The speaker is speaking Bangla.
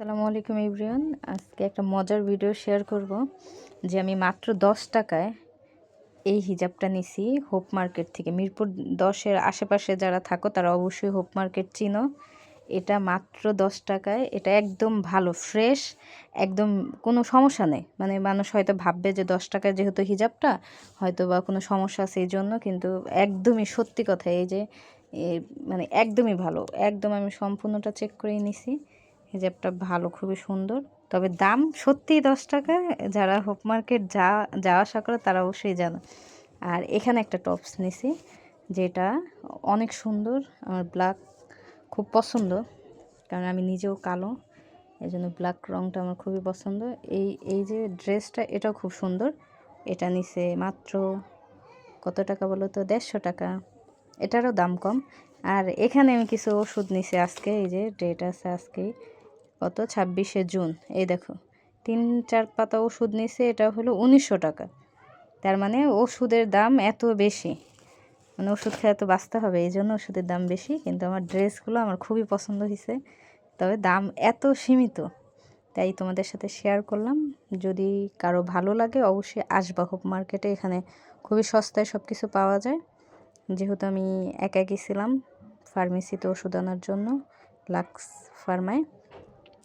আসসালামু আলাইকুম এভরিওয়ান। আজকে একটা মজার ভিডিও শেয়ার করব যে আমি মাত্র 10 টাকায় এই হিজাবটা নিছি হোপ মার্কেট থেকে। মিরপুর 10-এর আশেপাশে যারা থাকো তারা অবশ্যই হোপ মার্কেট চিনো। এটা মাত্র 10 টাকায়, এটা একদম ভালো ফ্রেশ, একদম কোনো সমস্যা নেই। মানে মানুষ হয়তো ভাববে যে 10 টাকায় যেহেতু হিজাবটা হয়তো বা কোনো সমস্যা আছে এই জন্য, কিন্তু একদমই সত্যি কথা। এই যে মানে একদমই ভালো, একদম আমি সম্পূর্ণটা চেক করেই নিছি। হিজাবটা ভালো, খুবই সুন্দর, তবে দাম সত্যিই 10 টাকা। যারা হোপ মার্কেট যাওয়া আসা করে তারা অবশ্যই জানে। আর এখানে একটা টপস নিছি যেটা অনেক সুন্দর, আমার ব্ল্যাক খুব পছন্দ, কারণ আমি নিজেও কালো, এই জন্য ব্ল্যাক রঙটা আমার খুবই পছন্দ। এই যে ড্রেসটা, এটাও খুব সুন্দর। এটা নিছে মাত্র কত টাকা বলো তো? 150 টাকা। এটারও দাম কম। আর এখানে আমি কিছু ওষুধ নিছি আজকে, এই যে ডেট আছে আজকেই, কত 26শে জুন। এই দেখো 3-4 পাতা ওষুধ নিছে, এটা হলো 1900 টাকা। তার মানে ওষুধের দাম এত বেশি, মানে ওষুধ খেয়ে তো বাঁচতে হবে, এই জন্য ওষুধের দাম বেশি। কিন্তু আমার ড্রেসগুলো আমার খুবই পছন্দ হয়েছে, তবে দাম এত সীমিত, তাই তোমাদের সাথে শেয়ার করলাম। যদি কারো ভালো লাগে অবশ্যই আসবা হোপ মার্কেটে, এখানে খুবই সস্তায় সব কিছু পাওয়া যায়। যেহেতু আমি একা গেছিলাম ফার্মেসিতে ওষুধ আনার জন্য, লাক্স ফার্মায়।